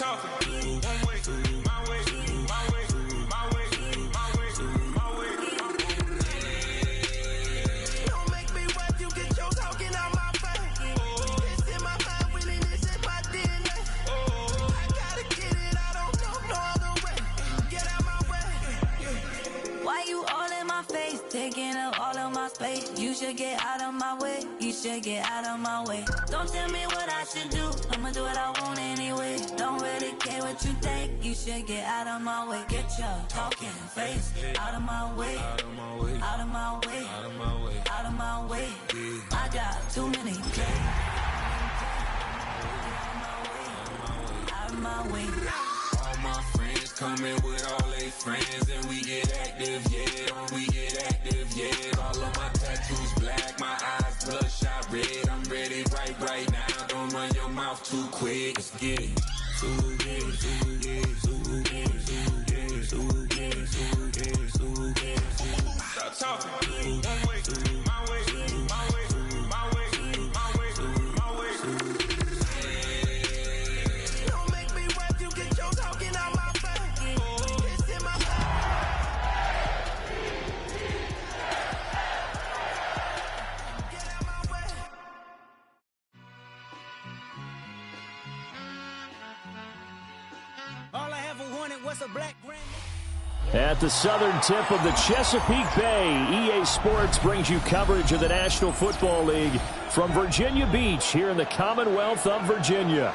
talking. One way, my way, my way, my way, my way, my way. Don't make me wet, you get your talking out my face. It's in my mind, winning this in my DNA. I gotta get it, I don't know no other way. Get out my way. Why you all in my face, taking up all of my space? You should get out of my way, you should get out of my way. Don't tell me what I should do, I'ma do what I want anyway. Don't really care what you think, you should get out of my way. Get your talking face out of my way, out of my way, out of my way, out of my way, out of my way. I got too many plays. Out of my way. All my friends coming with all they friends, and we get active, yeah. We get active, yeah. All of my tattoos black, my eyes bloodshot red. I'm ready right now. Don't run your mouth too quick. Let's get it. Stop talking. One way, my way, my way, my way, my way, my way. Don't make me wet, you get your talking out my face. It's in my mind. Get out my way. All I ever wanted was a black granny. At the southern tip of the Chesapeake Bay, EA Sports brings you coverage of the National Football League from Virginia Beach here in the Commonwealth of Virginia.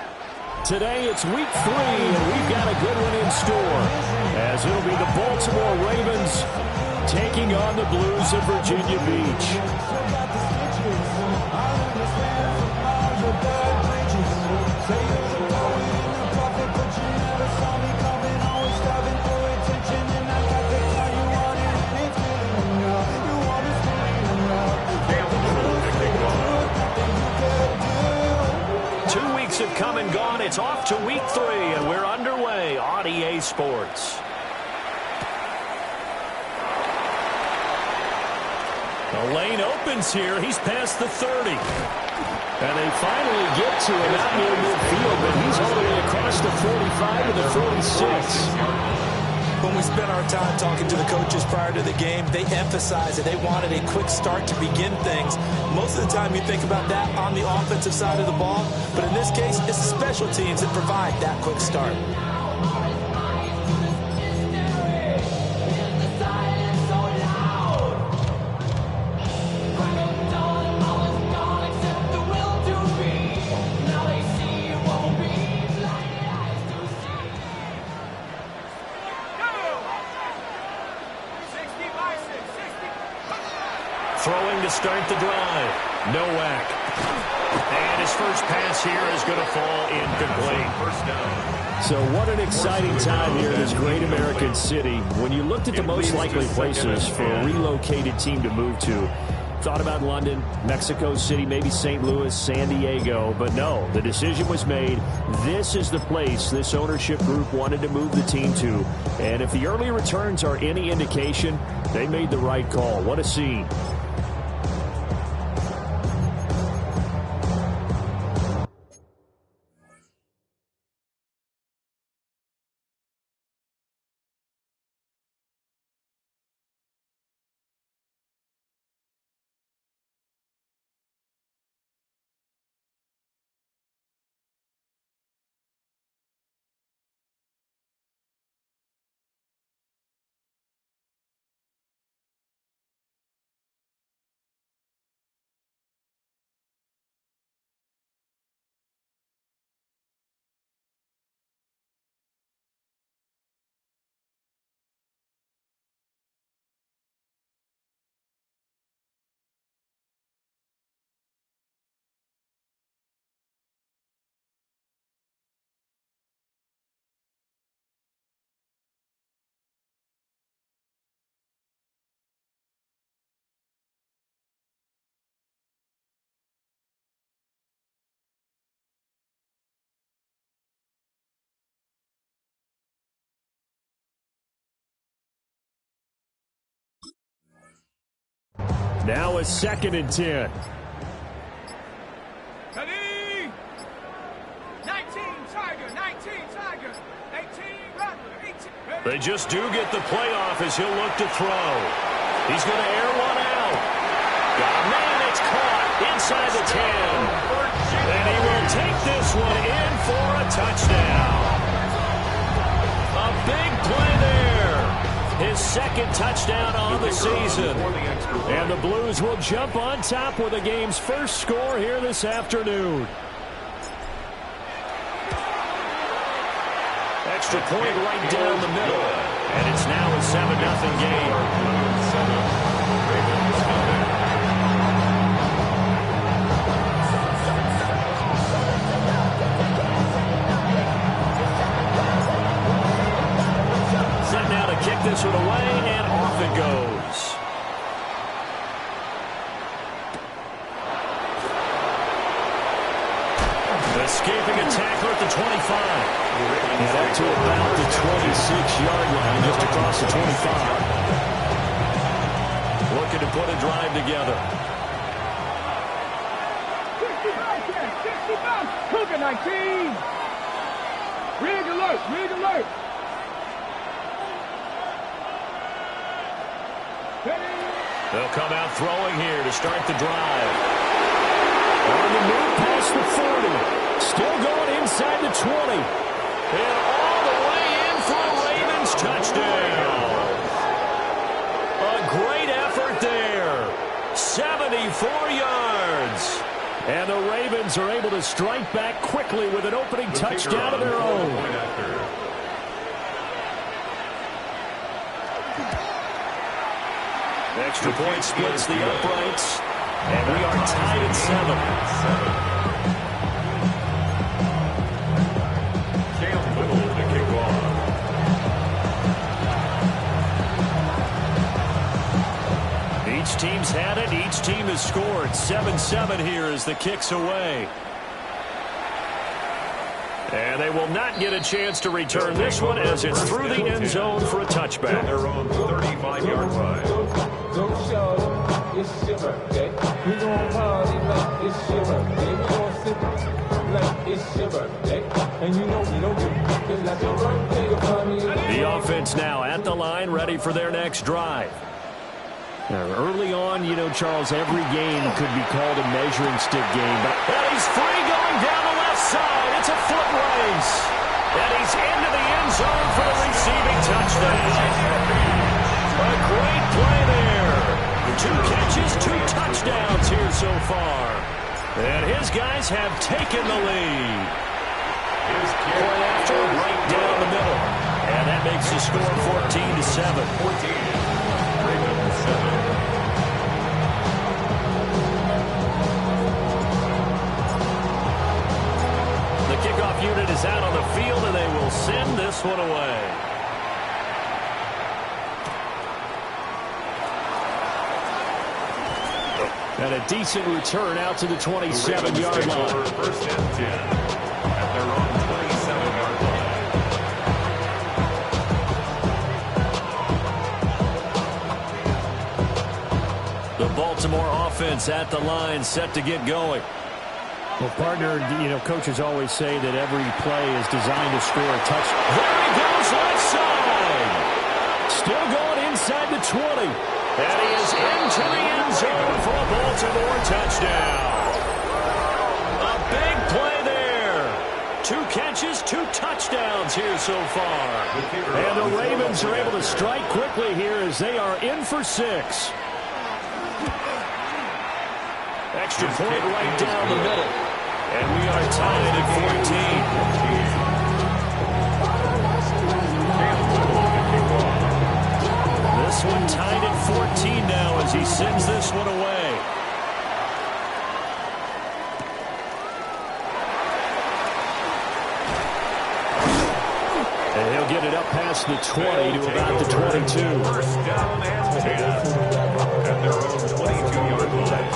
Today it's week 3, and we've got a good one in store, as it'll be the Baltimore Ravens taking on the Blues of Virginia Beach. Have come and gone. It's off to week 3, and we're underway on EA Sports. The lane opens here. He's past the 30. And they finally get to him out near midfield, but he's all the way across the 45 to the 46. When we spent our time talking to the coaches prior to the game, they emphasized that they wanted a quick start to begin things. Most of the time you think about that on the offensive side of the ball, but in this case, it's the special teams that provide that quick start. Throwing to start the drive. Nowak. And his first pass here is going to fall incomplete. First down. So what an exciting time here in this great American city. When you looked at the most likely places for a relocated team to move to, thought about London, Mexico City, maybe St. Louis, San Diego, but no, the decision was made. This is the place this ownership group wanted to move the team to. And if the early returns are any indication, they made the right call. What a scene. Now a 2nd and 10. They just do get the playoff as he'll look to throw. He's going to air one out. Got a man, it's caught inside the 10. And he will take this one in for a touchdown. A big play there. His second touchdown on the season. And the Blues will jump on top with the game's first score here this afternoon. Extra point right down the middle. And it's now a 7-0 game. Set now to kick this one away, and off it goes. Escaping a tackler at the 25. And up to about the 26-yard line, just across the 25. Looking to put a drive together. 19. Rig alert, rig alert. They'll come out throwing here to start the drive. On the move past the 40. Still going inside the 20. And all the way in for a Ravens touchdown. A great effort there. 74 yards. And the Ravens are able to strike back quickly with an opening touchdown of their own. Extra point splits the uprights. And we are tied at 7. Each team's had it. Each team has scored. 7-7 here as the kick's away. And they will not get a chance to return this one as it's through the end zone for a touchback. Their own 35-yard line. Don't show them it's your birthday. We gon' party like it's your birthday. We gon' sip like it's your birthday. And you know we don't give it like your birthday. The offense now at the line, ready for their next drive. Now, early on, you know, Charles, every game could be called a measuring stick game. But he's free going down the left side. It's a foot race. And he's into the end zone for the receiving touchdown. A great play there. 2 catches, 2 touchdowns here so far. And his guys have taken the lead. Point after, right down the middle. And that makes the score 14-7. The kickoff unit is out on the field, and they will send this one away. And a decent return out to the 27-yard line. First and 10 at their own 27-yard line. The Baltimore offense at the line, set to get going. Well, partner, you know, coaches always say that every play is designed to score a touchdown. There he goes left side. Still going inside the 20. And he is into the end zone for a Baltimore touchdown. A big play there. 2 catches, 2 touchdowns here so far. And the Ravens are able to strike quickly here as they are in for 6. Extra point right down the middle. And we are tied at 14. This one tied at 14 now as he sends this one away. And he'll get it up past the 20 to about the 22. First down and 10 at their own 22-yard line.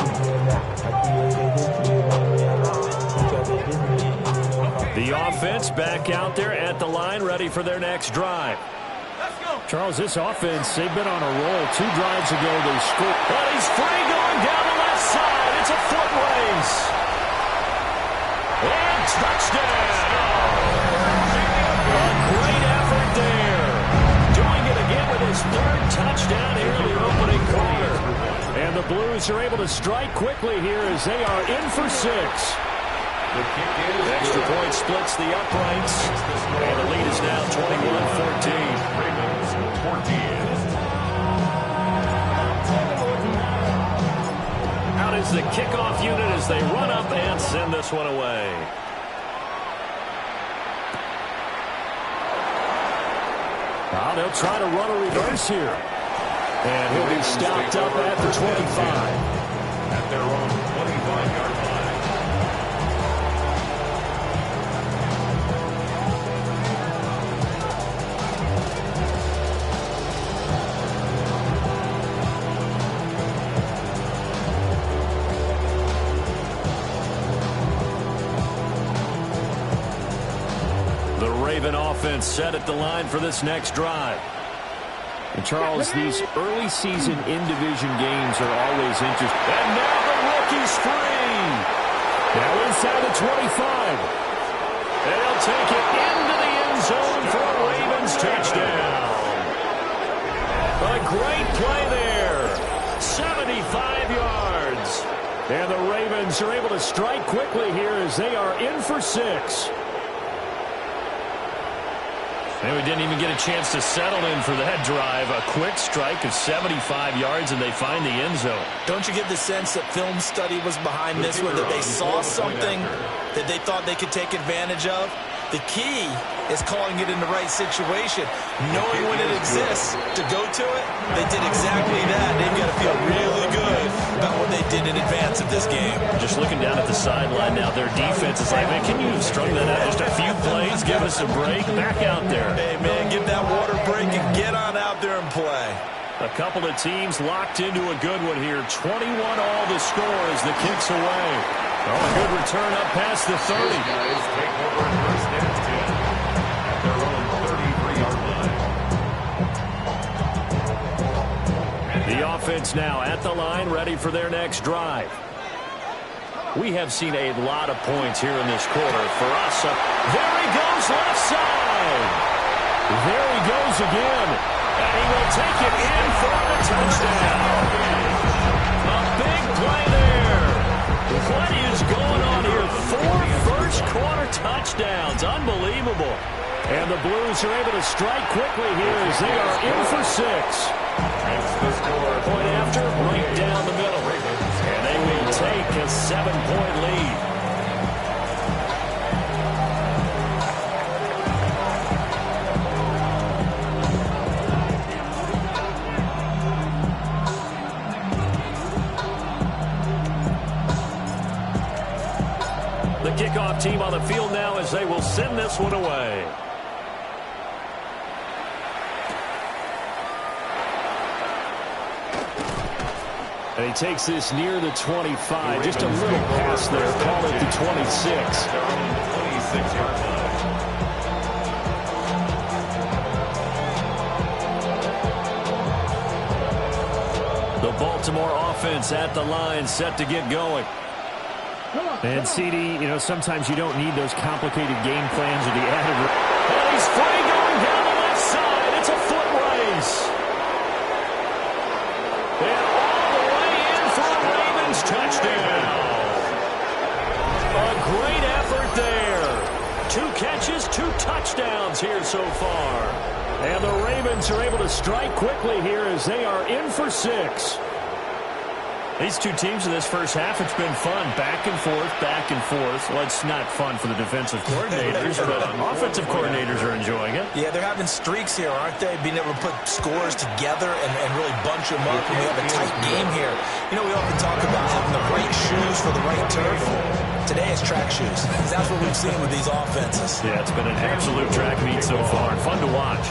The offense back out there at the line, ready for their next drive. Charles, this offense, they've been on a roll. 2 drives ago, they scored. But he's free going down the left side. It's a foot race. And touchdown. his third touchdown here in the opening quarter. And the Blues are able to strike quickly here as they are in for 6. The extra point splits the uprights. And the lead is now 21-14. Ravens 14. Out is the kickoff unit as they run up and send this one away. They'll try to run a reverse here. And he'll be stopped up at the 25. At their own 25-yard line. The Raven offense set at the line for this next drive. And Charles, these early season in-division games are always interesting. And now the rookie's free. Now inside the 25. And he'll take it into the end zone for a Ravens touchdown. A great play there. 75 yards. And the Ravens are able to strike quickly here as they are in for 6. And we didn't even get a chance to settle in for that drive. A quick strike of 75 yards, and they find the end zone. Don't you get the sense that film study was behind this one, that they saw something that they thought they could take advantage of? The key is calling it in the right situation, knowing when it exists to go to it. They did exactly that. They've got to feel really good about what they did in advance of this game. Just looking down at the sideline now, their defense is like, man, can you have strung that out just a few plays? Give us a break. Back out there. Hey, man, give that water break and get on out there and play. A couple of teams locked into a good one here. 21 all the score as the kick's away. Oh, a good return up past the 30. Guys take over in first and 10 at their own 33-yard line. The offense now at the line, ready for their next drive. We have seen a lot of points here in this quarter. For us, there he goes left side. There he goes again. And he will take it in for the touchdown. A big play there. What is going on here? 4 first-quarter touchdowns. Unbelievable. And the Blues are able to strike quickly here as they are in for 6. That's the score. Point after, right down the middle. And they will take a 7-point lead. The kickoff team on the field now as they will send this one away. And he takes this near the 25. Just a little pass there. Call it the 26. 26-yard line. The Baltimore offense at the line, set to get going. And CD, you know, sometimes you don't need those complicated game plans or the added. And he's free going down the left side. It's a foot race. And all the way in for a Ravens touchdown. A great effort there. 2 catches, 2 touchdowns here so far. And the Ravens are able to strike quickly here as they are in for 6. These two teams in this first half, it's been fun. Back and forth, back and forth. Well, it's not fun for the defensive coordinators, but offensive coordinators are enjoying it. Yeah, they're having streaks here, aren't they? Being able to put scores together and really bunch them up. And we have a tight game here. You know, we often talk about having the right shoes for the right turf. Today it's track shoes. That's what we've seen with these offenses. Yeah, it's been an absolute track meet so far. Fun to watch.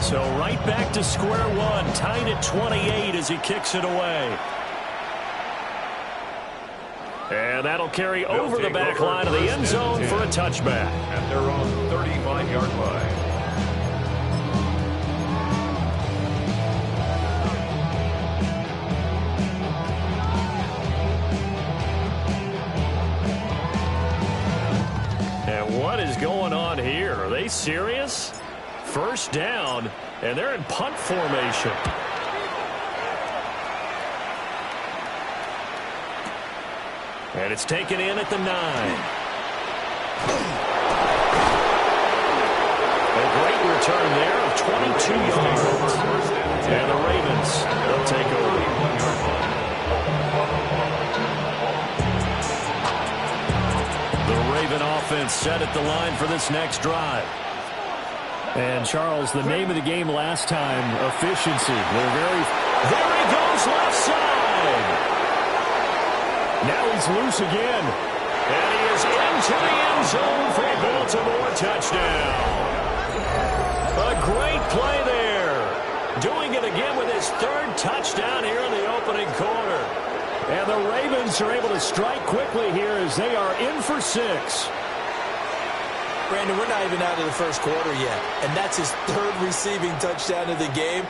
So right back to square one, tied at 28 as he kicks it away. And that'll carry over the back line of the end zone for a touchback. At their own 35-yard line. And what is going on here? Are they serious? first down, and they're in punt formation. And it's taken in at the 9. A great return there of 22 yards. And the Ravens, they'll take over. The Raven offense set at the line for this next drive. And, Charles, the name of the game last time, efficiency. There he goes, left side. Now he's loose again. And he is into the end zone for a Baltimore touchdown. A great play there. Doing it again with his third touchdown here in the opening quarter. And the Ravens are able to strike quickly here as they are in for 6. Brandon, we're not even out of the first quarter yet, and that's his third receiving touchdown of the game.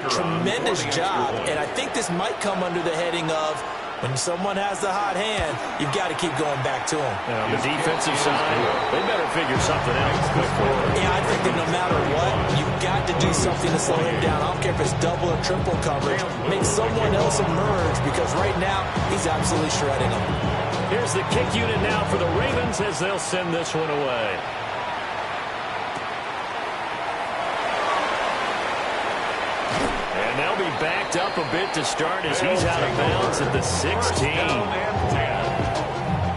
Tremendous job, and I think this might come under the heading of when someone has the hot hand, you've got to keep going back to him. On the defensive side, they better figure something out. Yeah, I think that no matter what, you've got to do something to slow him down. I don't care if it's double or triple coverage. Make someone else emerge, because right now, he's absolutely shredding him. Here's the kick unit now for the Ravens as they'll send this one away. And they'll be backed up a bit to start as he's out of bounds at the 16.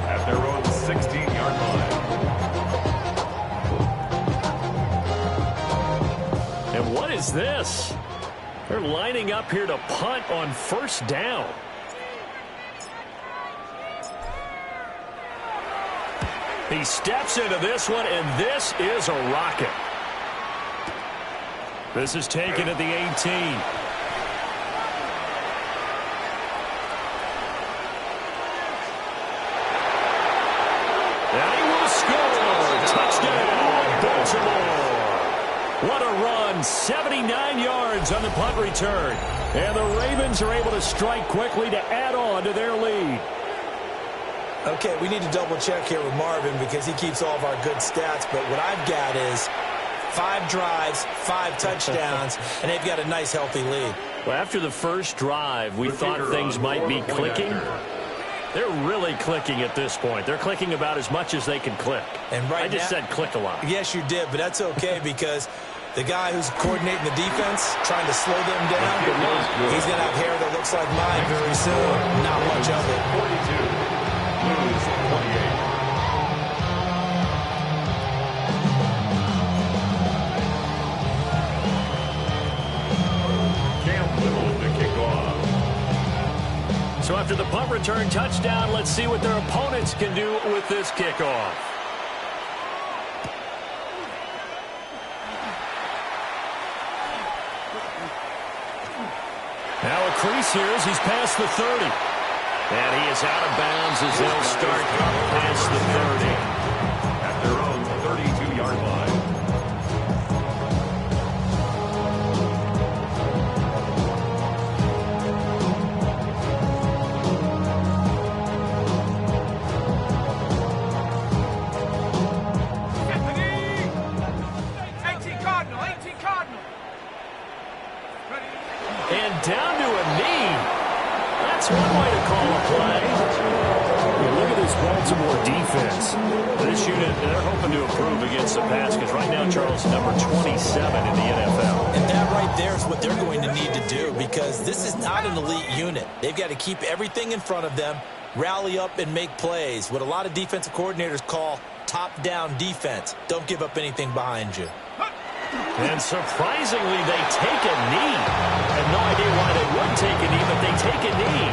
At their own 16-yard line. And what is this? They're lining up here to punt on first down. He steps into this one, and this is a rocket. This is taken at the 18. And he will score. Touchdown, Baltimore. What a run. 79 yards on the punt return. And the Ravens are able to strike quickly to add on to their lead. Okay, we need to double-check here with Marvin because he keeps all of our good stats, but what I've got is 5 drives, 5 touchdowns, and they've got a nice, healthy lead. Well, after the first drive, we thought things might be clicking. They're really clicking at this point. They're clicking about as much as they can click. And right I just said click a lot. Yes, you did, but that's okay because the guy who's coordinating the defense, trying to slow them down, he's going to have hair that looks like mine very soon. Not much of it. 42. Lose 28. So after the punt return touchdown, let's see what their opponents can do with this kickoff. Now a crease here as he's past the 30. And he is out of bounds as they'll start past the 30. At their own 32-yard line. And down to a knee. That's one way to call a play. Look at this Baltimore defense. This unit, they're hoping to improve against the pass because right now Charles is number 27 in the NFL. And that right there is what they're going to need to do because this is not an elite unit. They've got to keep everything in front of them, rally up and make plays. What a lot of defensive coordinators call top-down defense. Don't give up anything behind you. And surprisingly, they take a knee. I have no idea why they would take a knee, but they take a knee.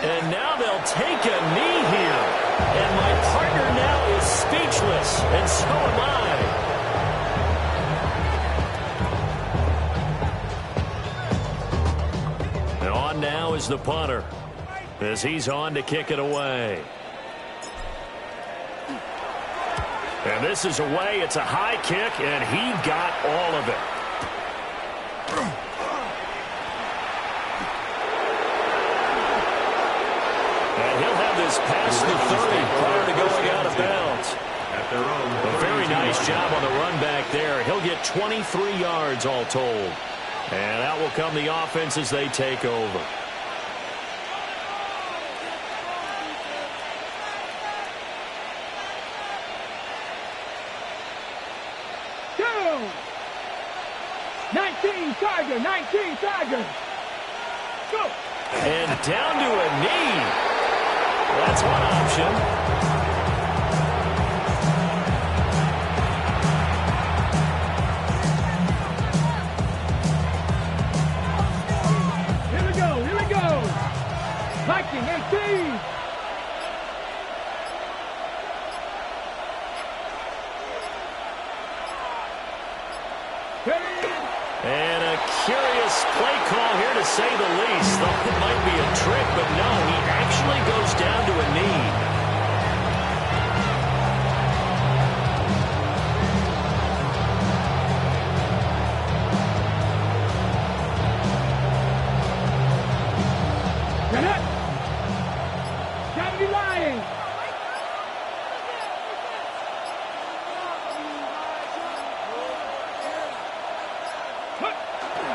And now they'll take a knee here. And my partner now is speechless, and so am I. is the punter as he's on to kick it away. And this is away. It's a high kick, and he got all of it. And he'll have this past the 30 prior to going out of bounds. A very nice job on the run back there. He'll get 23 yards all told. And out will come the offense as they take over. Go! 19 Tigers. Go! And down to a knee. That's one option. Viking 18. And a curious play call here, to say the least. Thought it might be a trick, but no, he actually goes down to a knee.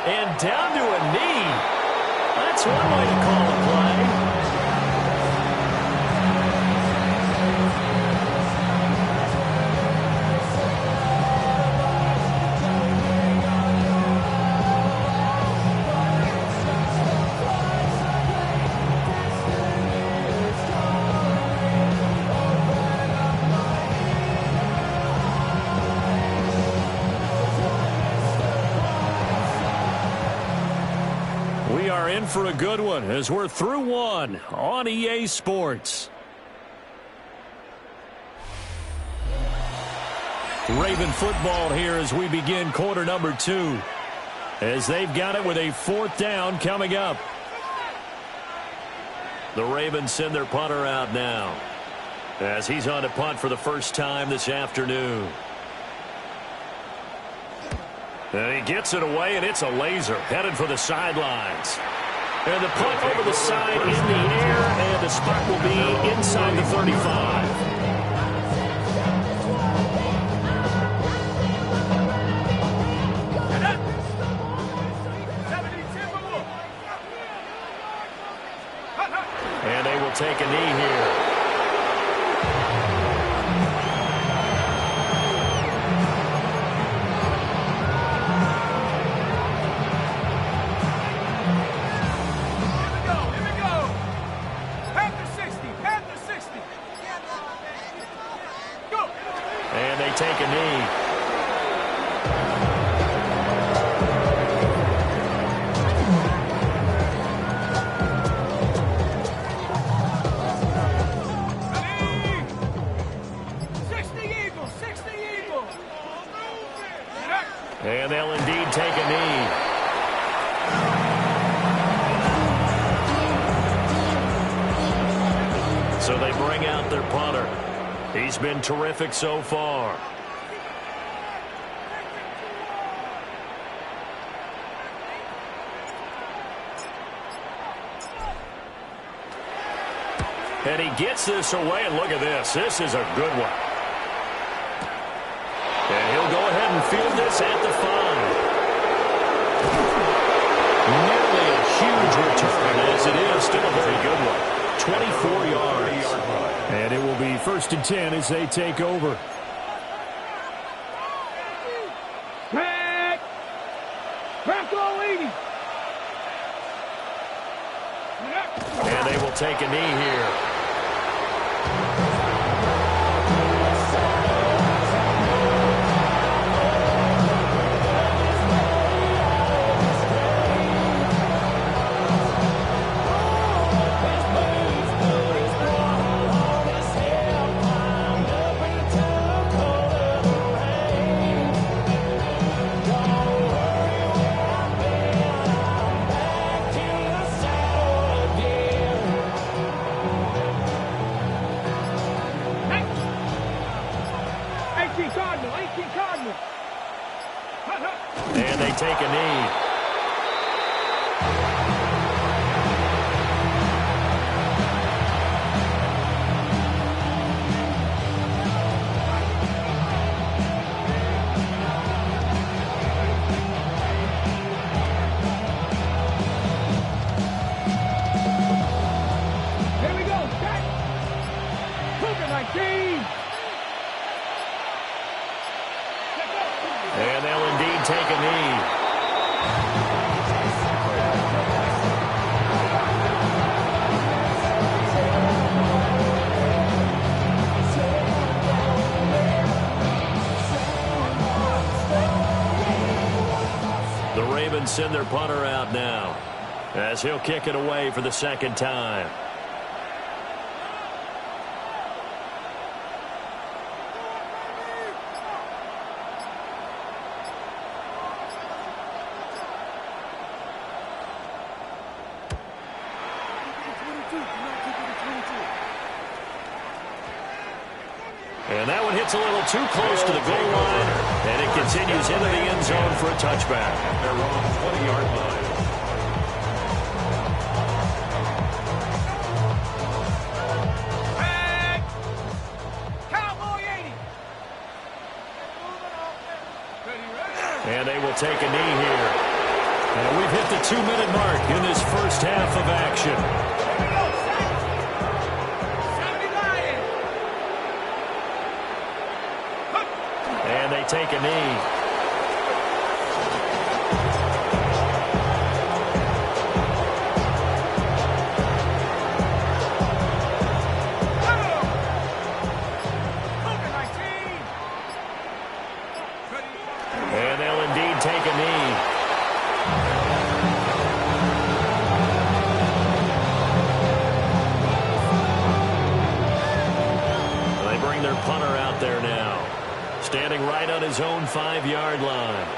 And down to a knee. That's one way to call a play. In for a good one as we're through one on EA Sports. Raven football here as we begin quarter number 2, as they've got it with a 4th down coming up. The Ravens send their punter out now as he's on to punt for the first time this afternoon. And he gets it away, and it's a laser headed for the sidelines. And the punt over the side in the air, and the spot will be inside the 35. And they will take a knee here. Take a knee. And they'll indeed take a knee. So they bring out their punter. He's been terrific so far. And he gets this away, and look at this. This is a good one. And he'll go ahead and field this at the 5. Nearly a huge return, as it is still a very good one. 24 yards. And it will be 1st and 10 as they take over. Back all 80. And they will take a knee here. 18 Cardinal, 18 Cardinal. And they take a knee. Here we go, set. Cougar 19. And they'll indeed take a knee. The Ravens send their punter out now, as he'll kick it away for the second time. And that one hits a little too close to the goal line, and it continues into the end zone for a touchback. They're on the 20-yard line. Cowboy 80. And they will take a knee here. And we've hit the 2-minute mark in this first half of action. And they take a knee. And they'll indeed take a knee. They bring their punter out there now, standing right on his own 5-yard line.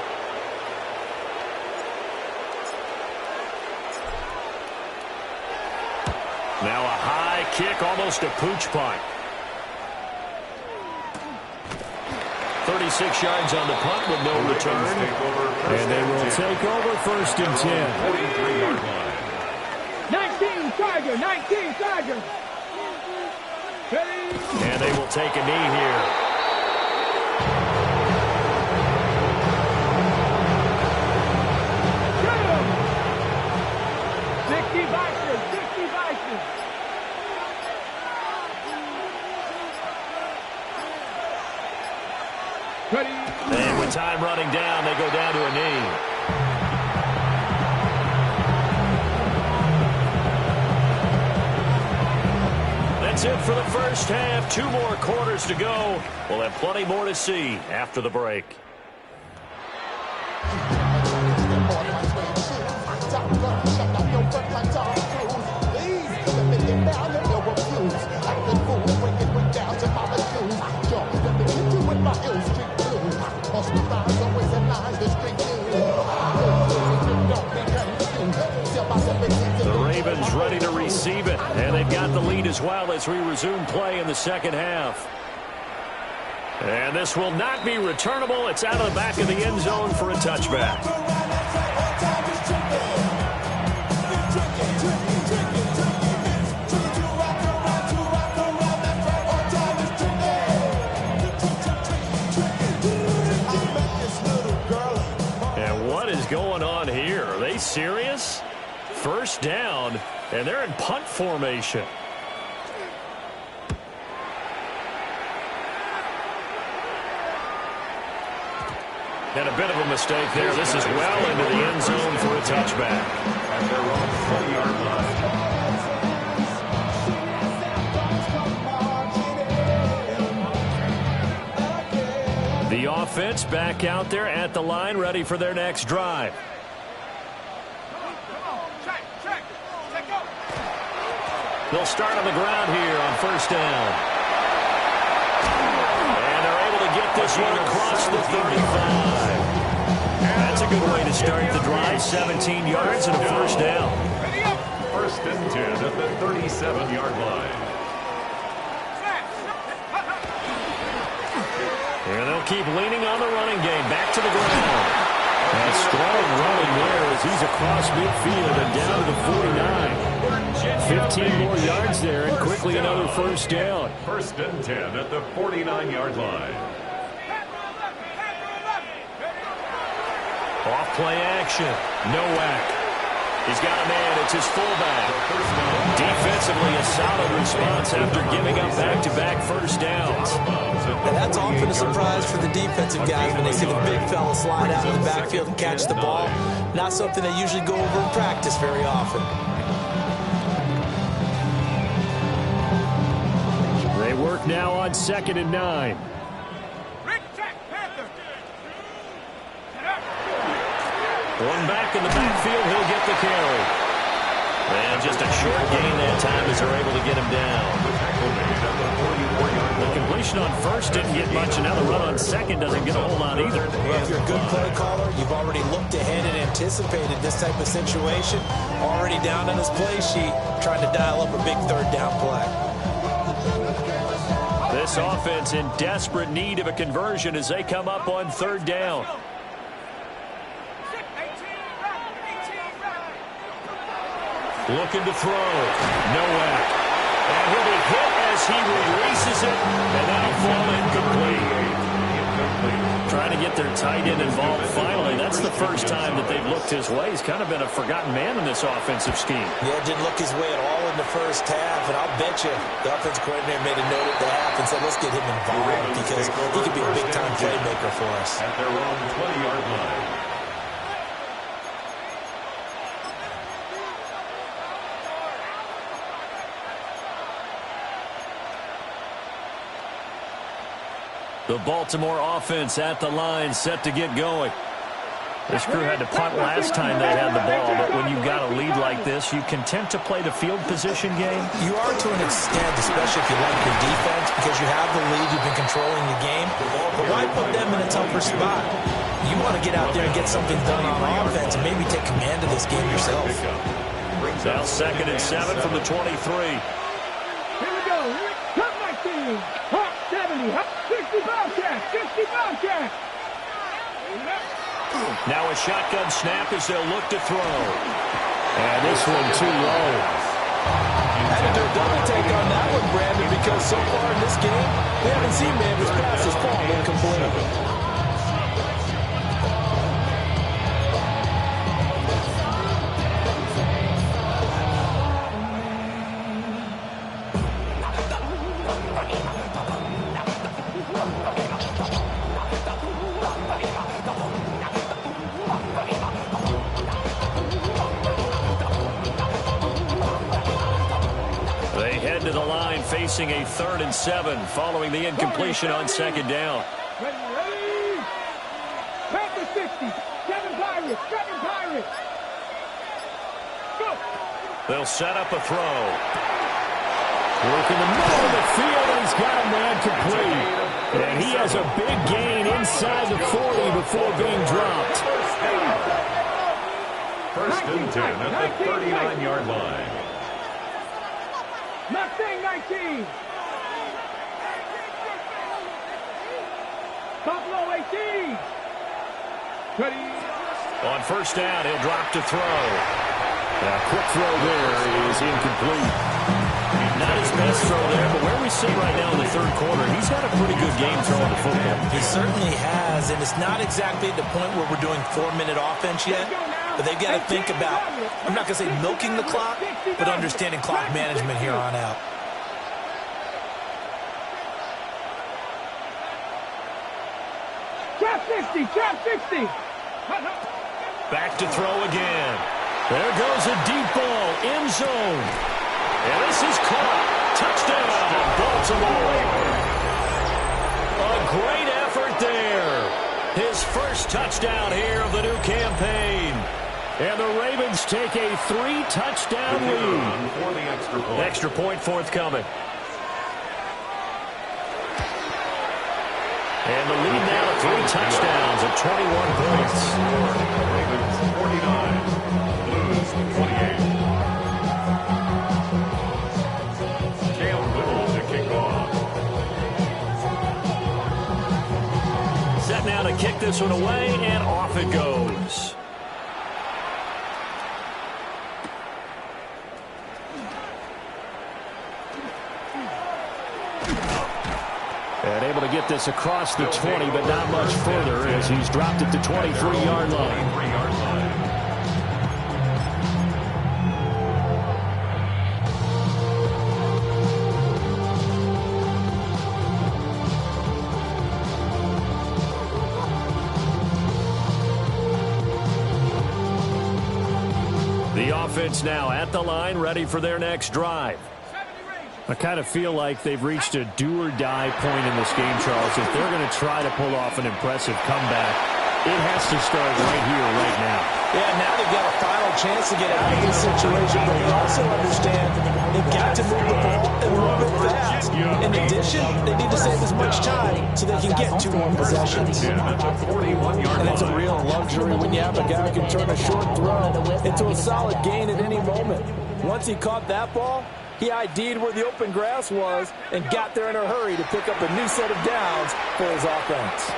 Now a high kick, almost a pooch punt. 36 yards on the punt with no return. And they will take over first and 10. 43-yard line. 19 Tiger, 19 Tiger. And they will take a knee here. Get him. 60 Vikings, 60 Vikings. Ready. And with time running down, they go down to a knee. That's it for the first half. 2 more quarters to go. We'll have plenty more to see after the break. The Ravens ready to receive it, and they've got the lead as well as we resume play in the second half. And this will not be returnable. It's out of the back of the end zone for a touchback. And what is going on here? Are they serious? First down, and they're in punt formation. And a bit of a mistake there. This is well into the end zone for a touchback. At their own 20-yard line. The offense back out there at the line, ready for their next drive. They'll start on the ground here on first down. And they're able to get this one across the 35. That's a good way to start the drive. 17 yards and a first down. First and 10 at the 37-yard line. And they'll They'll keep leaning on the running game. Back to the ground. And strong running there as he's across midfield and down to the 49. 15 more yards there and quickly another first down. First and 10 at the 49-yard line. Off play action. Nowak. He's got a man. It's his fullback. Defensively, a solid response after giving up back-to-back first downs. And that's often a surprise for the defensive guys when they see the big fella slide out of the backfield and catch the ball. Not something they usually go over in practice very often. They work now on 2nd and 9. One back in the backfield, he'll get the carry. And just a short gain that time as they're able to get him down. The completion on first didn't get much, and now the run on second doesn't get a whole lot either. Well, if you're a good play caller, you've already looked ahead and anticipated this type of situation. Already down on his play sheet, trying to dial up a big third down play. This offense in desperate need of a conversion as they come up on third down. Looking to throw. Nowak. And he'll be hit as he releases it. And that'll fall incomplete. Trying to get their tight end involved finally. That's the first time that they've looked his way. He's kind of been a forgotten man in this offensive scheme. Yeah, didn't look his way at all in the first half. And I'll bet you the offensive coordinator made a note at the half and said, let's get him involved because he could be a big-time playmaker for us. At their own 20-yard line. The Baltimore offense at the line, set to get going. This crew had to punt last time they had the ball, but when you've got a lead like this, you content to play the field position game? You are to an extent, especially if you like your defense, because you have the lead, you've been controlling the game. But why put them in a tougher spot? You want to get out there and get something done on offense and maybe take command of this game yourself. Now 2nd and 7 from the 23. Here we go. Come my team. Hop 70. Hop 60 Bobcat. 60 Bobcat. Now a shotgun snap as they'll look to throw. And this one too low. Had to do a double take on that one, Brandon, because so far in this game, we haven't seen Mander's passes fall incomplete. To the line facing a 3rd and 7 following the incompletion on 2nd down. Ready. Back to 60. 7 Pirates. 7 Pirates. Go. They'll set up a throw. Work in the middle of the field, and he's got a man complete. And he has a big gain inside the 40 before being dropped. First and 10 at the 39-yard line. Mustang 19. Buffalo 18. Ready. On first down, he'll drop to throw. A quick throw there is incomplete. Not his best throw there, but where we sit right now in the 3rd quarter, he's had a pretty good game throwing the football. He certainly has, and it's not exactly at the point where we're doing 4-minute offense yet. But they've got to think about, I'm not going to say milking the clock, but understanding clock management here on out. Trap 60, trap 60. Back to throw again. There goes a deep ball, end zone. And this is caught. Touchdown, Baltimore. A great effort there. His first touchdown here of the new campaign. And the Ravens take a 3-touchdown lead. For the extra point. Extra point forthcoming. And the lead now at 3 touchdowns at 21 points. Ravens 49, Blues 28. Cam Whittle to kick off. now to kick this one away, and off it goes. And able to get this across the 20, but not much further as he's dropped it to 23-yard line. The offense now at the line, ready for their next drive. I kind of feel like they've reached a do-or-die point in this game, Charles. If they're going to try to pull off an impressive comeback, it has to start right here, right now. Yeah, now they've got a final chance to get out of this situation, but they also understand they've got to move the ball and move it fast. In addition, they need to save as much time so they can get 2 more possessions. And it's a real luxury when you have a guy who can turn a short throw into a solid gain at any moment. Once he caught that ball, he ID'd where the open grass was and got there in a hurry to pick up a new set of downs for his offense.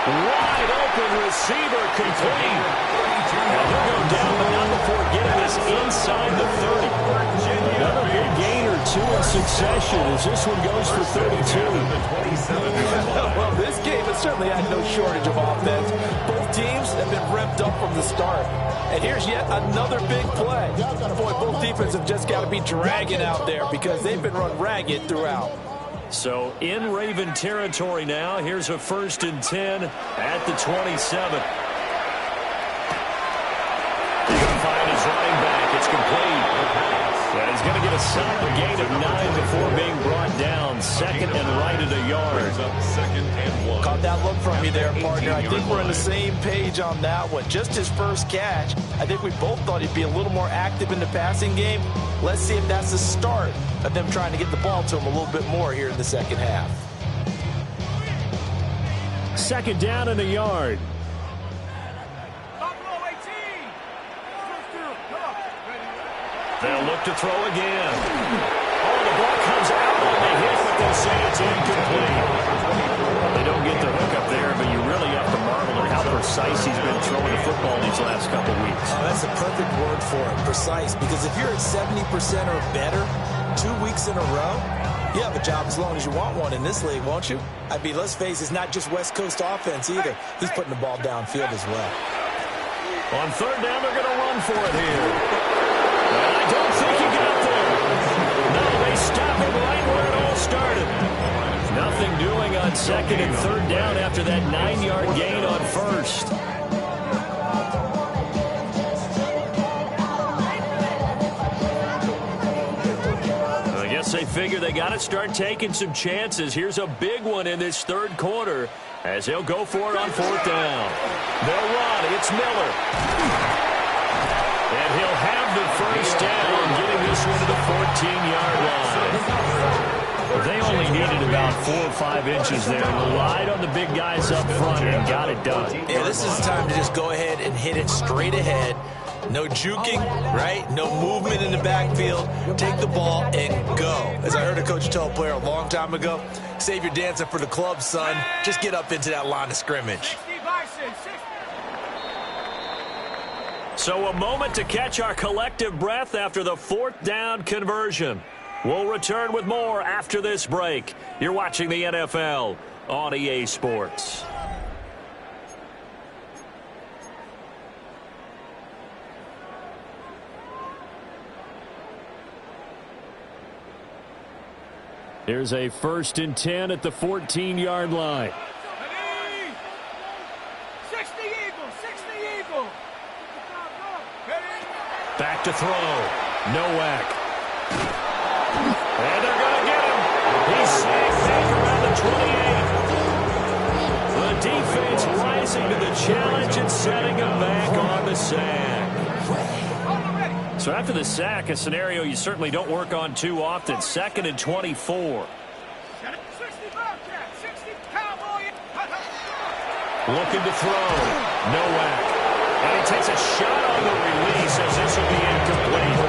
Wide open receiver complete. And he'll go down, but not before getting this inside the 30. Another big gain or 2 in succession as this one goes for 32. Well, this game has certainly had no shortage of offense. Both teams have been revved up from the start. And here's yet another big play. Boy, both defenses have just got to be dragging out there because they've been run ragged throughout. So in Raven territory now. Here's a 1st and 10 at the 27. He's going to find his running back. It's complete. And he's going to get a solid gain of 9 before being brought down. 2nd and right at a yard. Caught that look from you there, partner. I think we're on the same page on that one. Just his first catch. I think we both thought he'd be a little more active in the passing game. Let's see if that's the start of them trying to get the ball to him a little bit more here in the second half. 2nd down and a yard. They'll look to throw again. Oh, the ball comes out on the hit, but they'll say it's incomplete. They don't get the hook up there, but you really have to marvel at how precise he's been throwing the football these last couple weeks. Oh, that's a perfect word for it, precise, because if you're at 70% or better 2 weeks in a row, you have a job as long as you want one in this league, won't you? I mean, let's face it, it's not just West Coast offense either. He's putting the ball downfield as well. On 3rd down, they're going to run for it here. Well, I don't think he got there. No, they stop him right where it all started. Nothing doing on 2nd and 3rd down after that 9-yard gain on 1st. I guess they figure they got to start taking some chances. Here's a big one in this 3rd quarter as they'll go for it on 4th down. They'll run. It's Miller. And he'll have the 1st down, getting this one to the 14-yard line. They only needed about 4 or 5 inches there. Relied on the big guys up front and got it done. Yeah, this is time to just go ahead and hit it straight ahead. No juking, right? No movement in the backfield. Take the ball and go. As I heard a coach tell a player a long time ago, save your dancing for the club, son. Just get up into that line of scrimmage. So a moment to catch our collective breath after the 4th down conversion. We'll return with more after this break. You're watching the NFL on EA Sports. Here's a 1st and 10 at the 14-yard line. 60 Eagle. Back to throw. Nowak. And they're going to get him. He's safe back around the 28. The defense rising to the challenge and setting him back on the sack. So after the sack, a scenario you certainly don't work on too often. 2nd and 24. Looking to throw. Nowak. And he takes a shot on the release as this will be incomplete.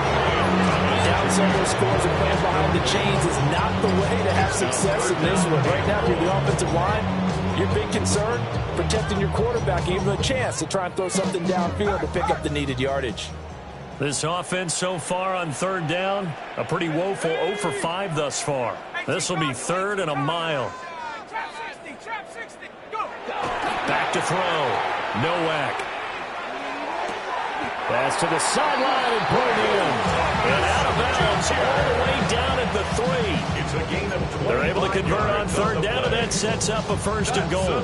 Down several scores and playing behind the chains is not the way to have success in this one. Right now, if you're the offensive line, your big concerned, protecting your quarterback, even a chance to try and throw something downfield to pick up the needed yardage. This offense so far on third down, a pretty woeful 0 for 5 thus far. This will be 3rd and a mile. Back to throw. Nowak. Pass to the sideline and pulled in. And out of bounds all the way down at the 3. It's a gain of 20. They're able to convert on third down, and that sets up a 1st and goal.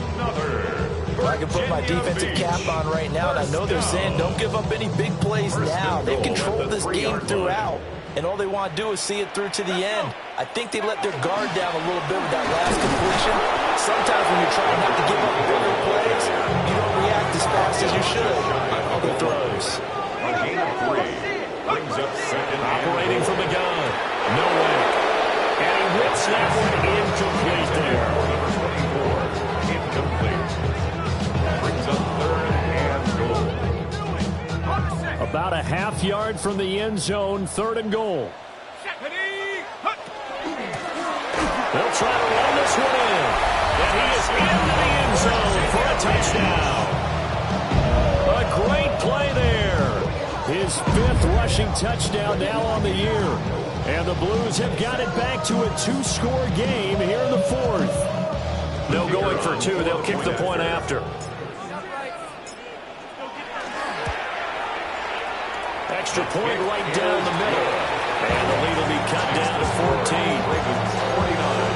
I can put my defensive cap on right now, and I know they're saying don't give up any big plays now. They've controlled this game throughout, and all they want to do is see it through to the end. I think they let their guard down a little bit with that last completion. Sometimes when you're trying not to give up bigger plays, you don't react as fast as you should on other throws. A gain of 3 brings up 2nd. Operating from the gun. Nowak. And he whips that one incomplete there. Number 24, incomplete. Brings up 3rd and goal. About a half yard from the end zone, 3rd and goal. They'll try to run this one in. And he is into the end zone for a touchdown. A great play there. His 5th rushing touchdown now on the year. And the Blues have got it back to a 2-score game here in the 4th. No going for 2. They'll kick the point after. Extra point right down the middle. And the lead will be cut down to 14. Ravens 49,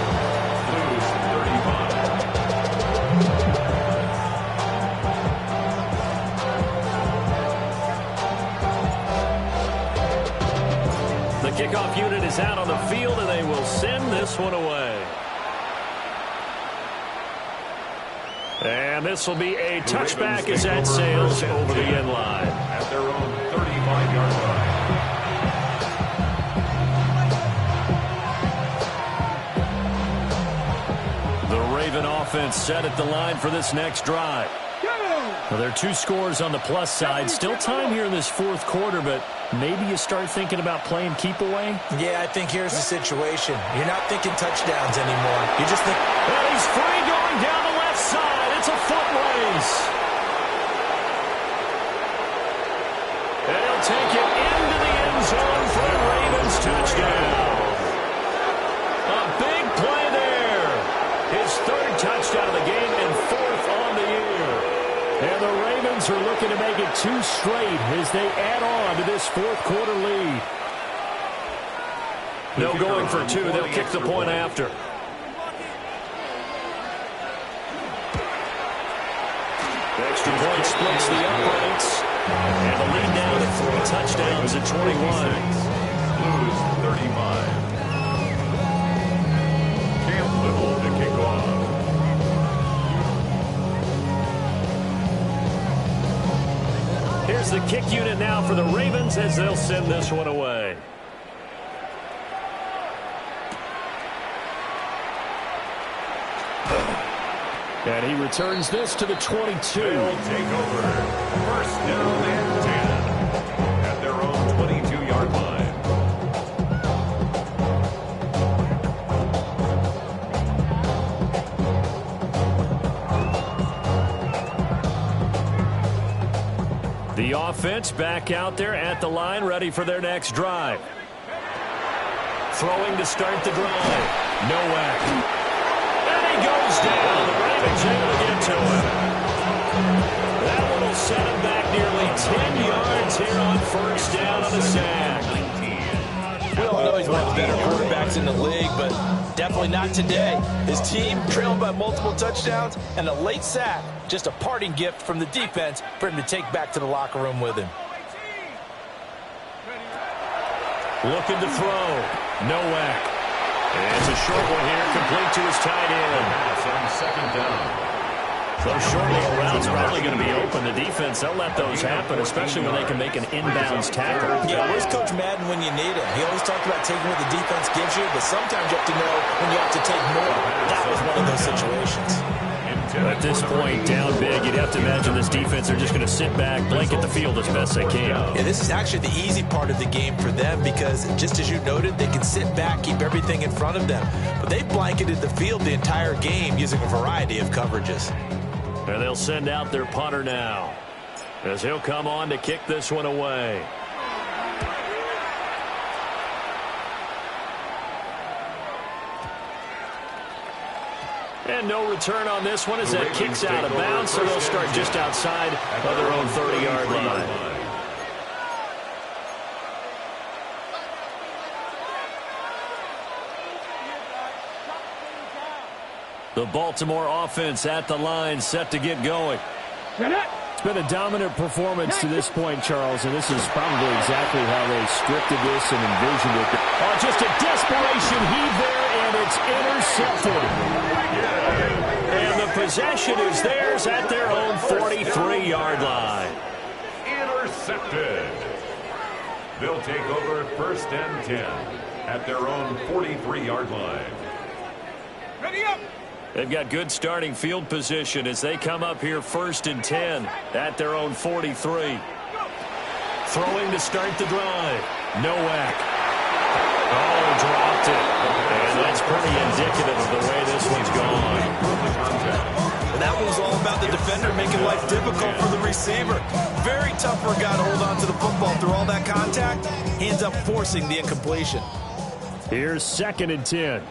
Blues 35. The kickoff unit is out on the field, and they will send this one away. And this will be a touchback as that sails over the end line. At their own 35-yard line. The Raven offense set at the line for this next drive. Well, there are 2 scores on the plus side. Still time here in this 4th quarter, but maybe you start thinking about playing keep away? Yeah, I think here's the situation. You're not thinking touchdowns anymore. You just think... And he's free going down the left side. It's a foot race. And he'll take it into the end zone for a Ravens touchdown. A big play there. His 3rd touchdown of the game and 4th on the year. And the Ravens are looking to make it 2 straight as they add on to this 4th quarter lead. No going for 2. They'll kick the point after. Extra point splits the uprights. And the lead now to 3 touchdowns at 21. Blues 35. Cam Little to kick off. Here's the kick unit now for the Ravens as they'll send this one away. And he returns this to the 22. They'll take over. 1st down and 10. At their own 22-yard line. The offense back out there at the line, ready for their next drive. Throwing to start the drive. Nowak. And he goes down. The Ravens able to get to him. That one will set him back nearly 10 yards here on 1st down on the sack. We all know he's one of the better quarterbacks in the league, but definitely not today. His team trailed by multiple touchdowns, and a late sack, just a parting gift from the defense for him to take back to the locker room with him. Looking to throw. Nowak. And it's a short one here, complete to his tight end. Pass on 2nd down. Those short little routes probably going to be open. The defense, they'll let those happen, especially when they can make an inbounds tackle. Yeah, where's Coach Madden when you need him? He always talked about taking what the defense gives you, but sometimes you have to know when you have to take more. That was one of those situations. At this point, down big, you'd have to imagine this defense are just going to sit back, blanket the field as best they can. Yeah, this is actually the easy part of the game for them because, just as you noted, they can sit back, keep everything in front of them. But they blanketed the field the entire game using a variety of coverages. And they'll send out their punter now, as he'll come on to kick this one away. And no return on this one as that kicks out of bounds, so they'll start just outside of their own 30-yard line. The Baltimore offense at the line, set to get going. It's been a dominant performance to this point, Charles, and this is probably exactly how they scripted this and envisioned it. Oh, just a desperation heave there, and it's intercepted. And the possession is theirs at their own 43-yard line. Intercepted. They'll take over 1st and 10 at their own 43-yard line. Ready up. They've got good starting field position as they come up here 1st and 10 at their own 43. Throwing to start the drive. Nowak. Oh, dropped it. And that's pretty indicative of the way this one's gone. And that was all about the defender making life difficult for the receiver. Very tough for a guy to hold on to the football through all that contact. He ends up forcing the incompletion. Here's 2nd and 10.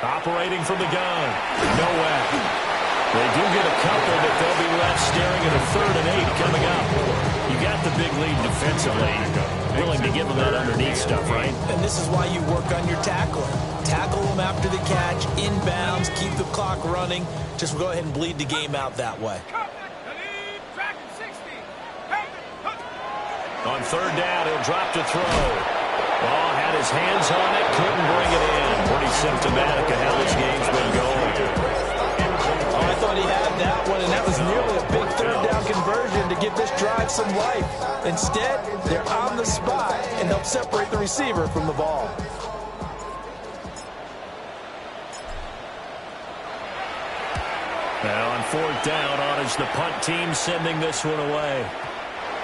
Operating from the gun. Nowak. They do get a couple, but they'll be left staring at a 3rd and 8 coming up. You got the big lead defensively. Willing to give them that underneath stuff, right? And this is why you work on your tackling. Tackle them after the catch, inbounds, keep the clock running. Just go ahead and bleed the game out that way. On 3rd down, he'll drop to throw. Oh, had his hands on it, couldn't bring it in. Pretty symptomatic of how this game's been going. Oh, I thought he had that one, and that was nearly a big 3rd down conversion to give this drive some life. Instead, they're on the spot and help separate the receiver from the ball. Now on 4th down, on is the punt team sending this one away.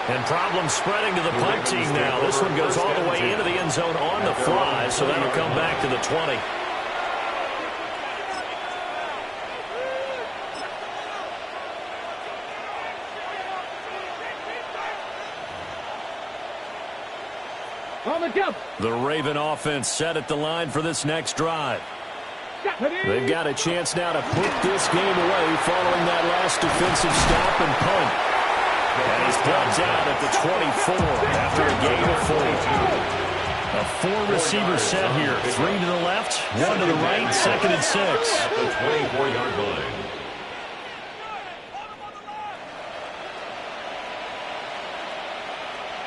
And problems spreading to the punt team now. This one goes all the way into the end zone on the fly, so that'll come back to the 20. The Raven offense set at the line for this next drive. They've got a chance now to put this game away following that last defensive stop and punt. And he's brought down at the 24 after a gain of 4. A 4-receiver set here. 3 to the left, 1 to the right, 2nd and 6. At the 24-yard line.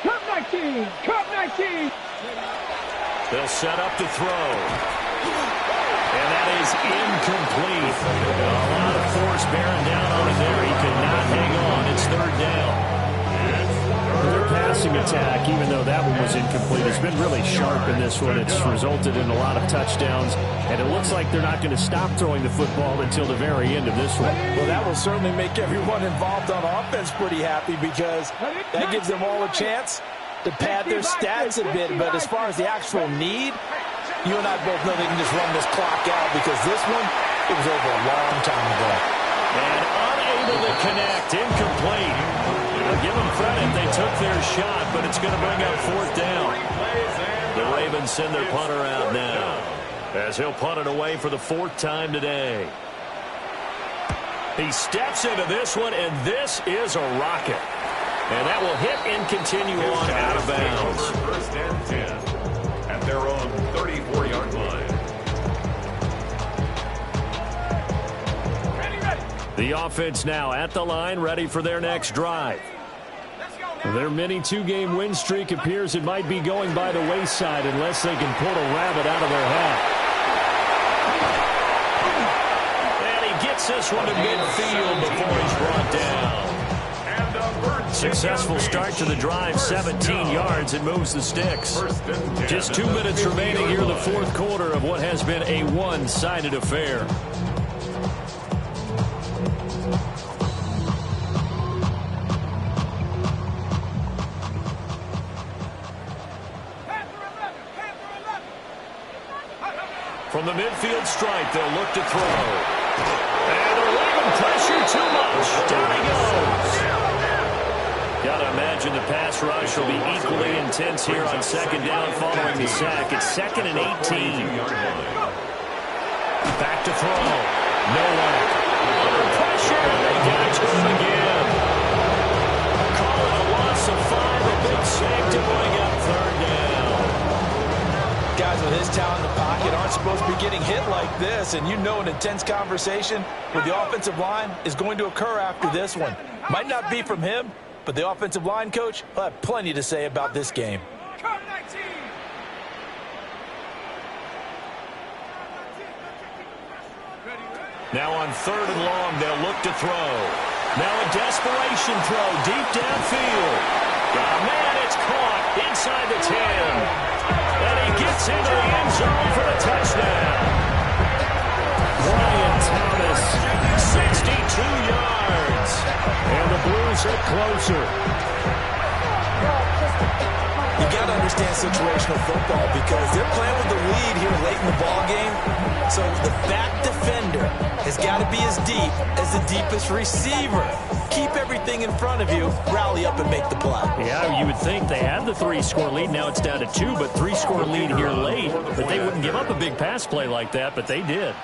Cup 19! Cup 19! They'll set up to throw. And that is incomplete. A lot of force bearing down on him there. He could not hang on. It's 3rd down. Their passing attack, even though that one was incomplete, has been really sharp in this one. It's resulted in a lot of touchdowns, and it looks like they're not going to stop throwing the football until the very end of this one. Well, that will certainly make everyone involved on offense pretty happy because that gives them all a chance to pad their stats a bit. But as far as the actual need, you and I both know they can just run this clock out because this one, it was over a long time ago. And unable to connect, incomplete. Give them credit, they took their shot, but it's going to bring up 4th down. The Ravens send their punter out now as he'll punt it away for the 4th time today. He steps into this one, and this is a rocket. And that will hit and continue on out of bounds. 1st and 10 at their own 34-yard line. The offense now at the line, ready for their next drive. Their mini 2-game win streak appears it might be going by the wayside unless they can pull a rabbit out of their hat. And he gets this one to midfield before he's brought down. And a Successful start to the drive, 17 yards, and moves the sticks. Just 2 minutes remaining here in the fourth quarter of what has been a one-sided affair. From the midfield stripe, they'll look to throw. And they're leaving pressure too much. Down he goes. Gotta imagine the pass rush will be equally intense here on second down following the sack. It's 2nd and 18. Back to throw. Mallyg. Under pressure. They get it to him again. Call it a loss of 5. A big sack to bring up third down. Guys with his talent in the pocket aren't supposed to be getting hit like this, and you know an intense conversation with the offensive line is going to occur after this one. Might not be from him, but the offensive line coach will have plenty to say about this game. Now on 3rd and long, they'll look to throw. Now a desperation throw deep downfield. Oh, man, it's caught inside the 10. And he gets into the end zone for the touchdown. Ryan Thomas, 62 yards. And the Blues are closer. You got to understand situational football because they're playing with the lead here late in the ball game. So the back defender has got to be as deep as the deepest receiver. Keep everything in front of you, rally up and make the play. Yeah, you would think they had the 3-score lead. Now it's down to 2, but 3-score lead here late. But they wouldn't give up a big pass play like that, but they did.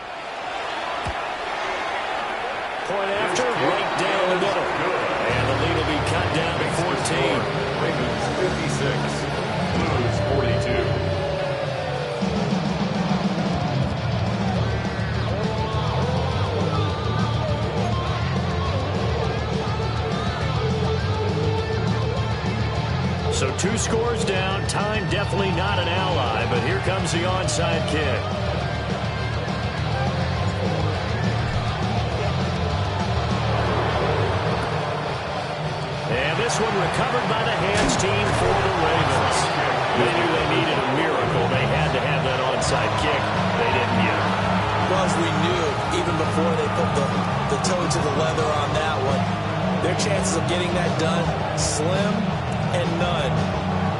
Point after, right down the middle. And the lead will be cut down to 14. Ravens 56, Blues 42. So 2 scores down. Time definitely not an ally, but here comes the onside kick. And this one recovered by the hands team for the Ravens. They knew they needed a miracle. They had to have that onside kick. They didn't get it. Well, as we knew, even before they put the toe to the leather on that one, their chances of getting that done, slim and none.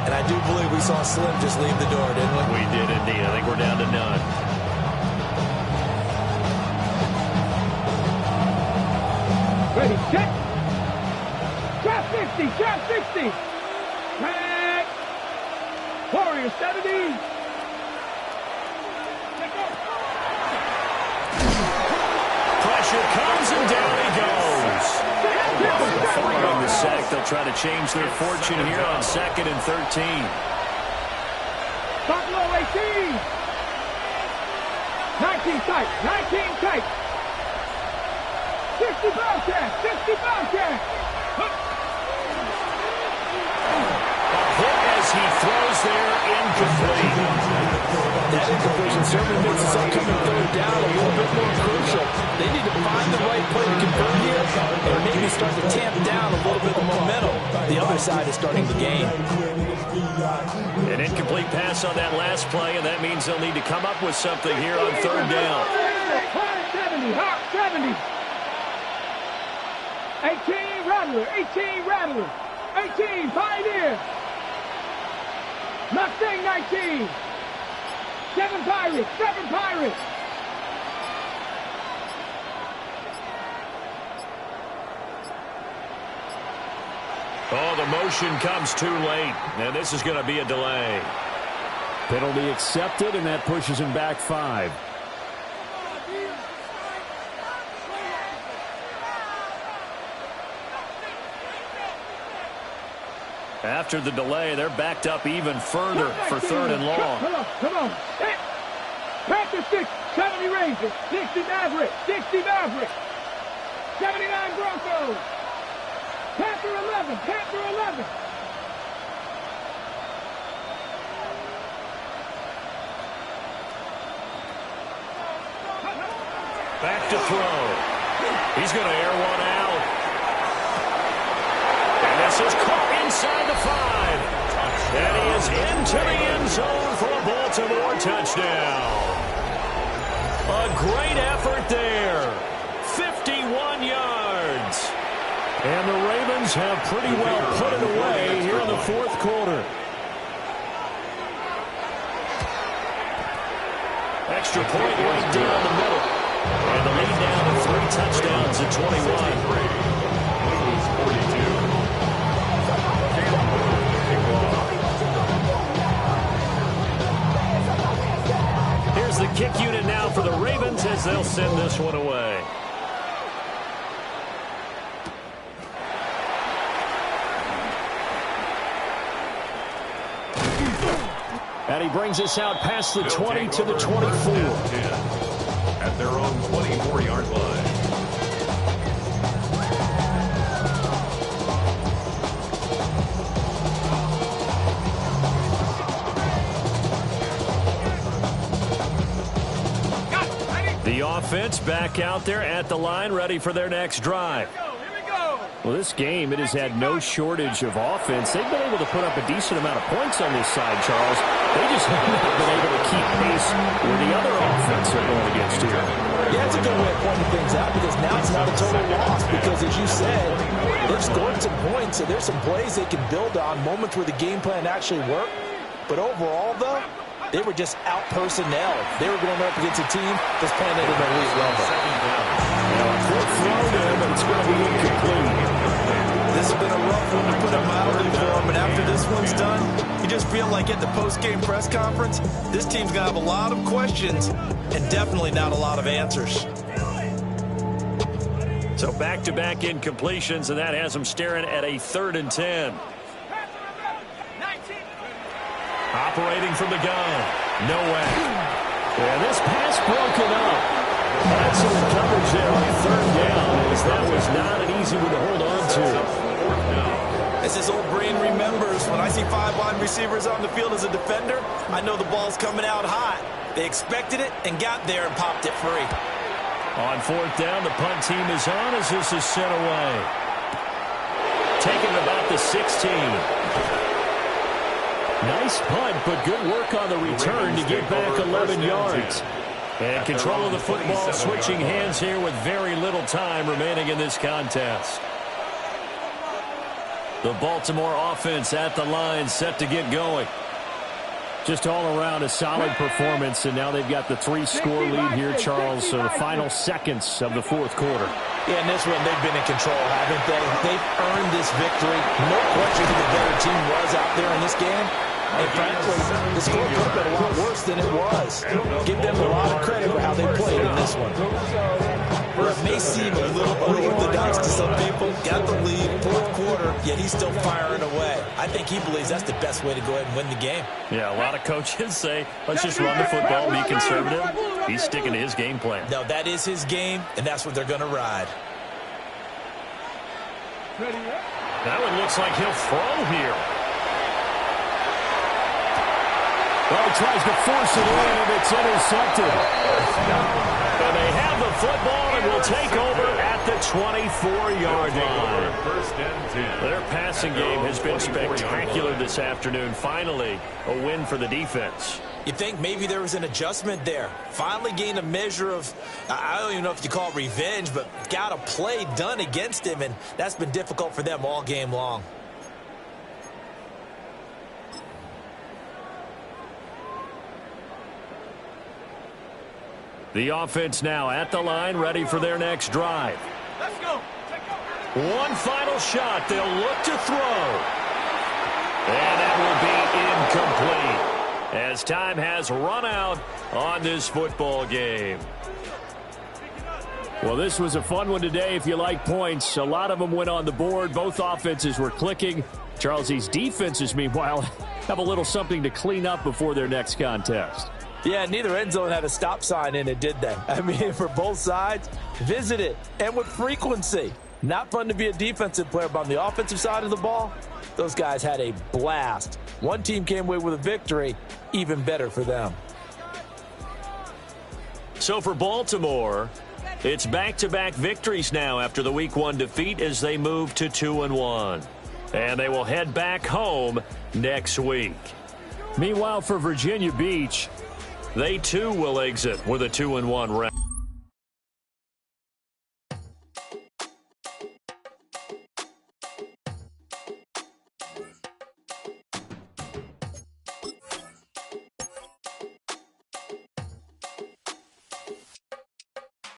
And I do believe we saw Slim just leave the door, didn't we? We did indeed. I think we're down to none. Ready, set. Drop 60, drop 60. Back. Warrior 70. Pressure comes and down he goes. Following the sack, they'll try to change their fortune here on 2nd and 13. Buffalo 18. 19 tight, 19 tight. 60 Bobcat, 60 Bobcat. A hit as he throws there, incomplete. That incompletion certainly makes this upcoming third down a little bit more crucial. They need to find the right play to convert here and maybe start to tamp down a little bit of momentum. The other side is starting to gain. An incomplete pass on that last play, and that means they'll need to come up with something here on 3rd down. Hard 70, hard 70. 18 Rattler, 18 Rattler. 18 Pioneer. Mustang 19. 7 Pirates, 7 Pirates. Oh, the motion comes too late, and this is going to be a delay. Penalty accepted, and that pushes him back 5. After the delay, they're backed up even further for 3rd and long. Come on, come on. Panther 6, 70 Rangers, 60 Mavericks, 60 Mavericks. 79 Broncos. Panther 11, Panther 11. Back to throw. He's going to air one out. And this This is caught inside the 5. And he is into the end zone for a Baltimore touchdown. A great effort there. 51 yards. And the Ravens have pretty well put it away here in the fourth quarter. Extra point right down the middle. And the lead down to 3 touchdowns at 21. Here's the kick unit now for the Ravens as they'll send this one away. And he brings us out past the 20 to the 24. At their own 24-yard line. The offense back out there at the line, ready for their next drive. Well, this game, it has had no shortage of offense. They've been able to put up a decent amount of points on this side, Charles. They just haven't been able to keep pace with the other offense they're going against here. Yeah, it's a good way of pointing things out because now it's not a total loss because, as you said, they've scored some points, so there's some plays they can build on, moments where the game plan actually worked. But overall, though, they were just out-personnel. They were going up against a team that's playing at an elite level. Good throw there, but it's going to be incomplete. This has been a rough one to put it mildly for them, and after this one's done, you just feel like at the post-game press conference, this team's going to have a lot of questions and definitely not a lot of answers. So back-to-back incompletions, and that has them staring at a 3rd and 10. Operating from the gun, Nowak. Yeah, this pass broken up. Excellent coverage there on 3rd down, as that was not an easy one to hold on to. As his old brain remembers, when I see 5 wide receivers on the field as a defender, I know the ball's coming out hot. They expected it and got there and popped it free. On 4th down, the punt team is on as this is sent away. Taking about the 16. Nice punt, but good work on the return to get back 11 yards. And control of the football switching hands here with very little time remaining in this contest. The Baltimore offense at the line set to get going. Just all around a solid performance, and now they've got the 3-score lead here, Charles. So the final seconds of the fourth quarter. Yeah, in this one, they've been in control, haven't they? They've earned this victory. No question who the better team was out there in this game. And frankly, the score could have been a lot worse than it was. Give them a lot of credit for how they played in this one. Where it may seem a little unorthodox to some people, got the lead, fourth quarter, yet he's still firing away. I think he believes that's the best way to go ahead and win the game. Yeah, a lot of coaches say, let's just run the football, be conservative. He's sticking to his game plan. No, that is his game, and that's what they're going to ride. That one looks like he'll throw here. Well, he tries to force it in, and it's intercepted. And they have the football and will take over at the 24-yard line. First and 10. Their passing game has been spectacular this afternoon. Finally, a win for the defense. You think maybe there was an adjustment there. Finally gained a measure of, I don't even know if you call it revenge, but got a play done against him, and that's been difficult for them all game long. The offense now at the line, ready for their next drive. Let's go. One final shot. They'll look to throw. And that will be incomplete as time has run out on this football game. Well, this was a fun one today if you like points. A lot of them went on the board. Both offenses were clicking. Charles, these defenses, meanwhile, have a little something to clean up before their next contest. Yeah, neither end zone had a stop sign in it, did they? I mean, for both sides, visit it, and with frequency. Not fun to be a defensive player, but on the offensive side of the ball, those guys had a blast. One team came away with a victory, even better for them. So for Baltimore, it's back-to-back victories now after the Week 1 defeat as they move to 2-1. And they will head back home next week. Meanwhile, for Virginia Beach, they too will exit with a 2-1 record.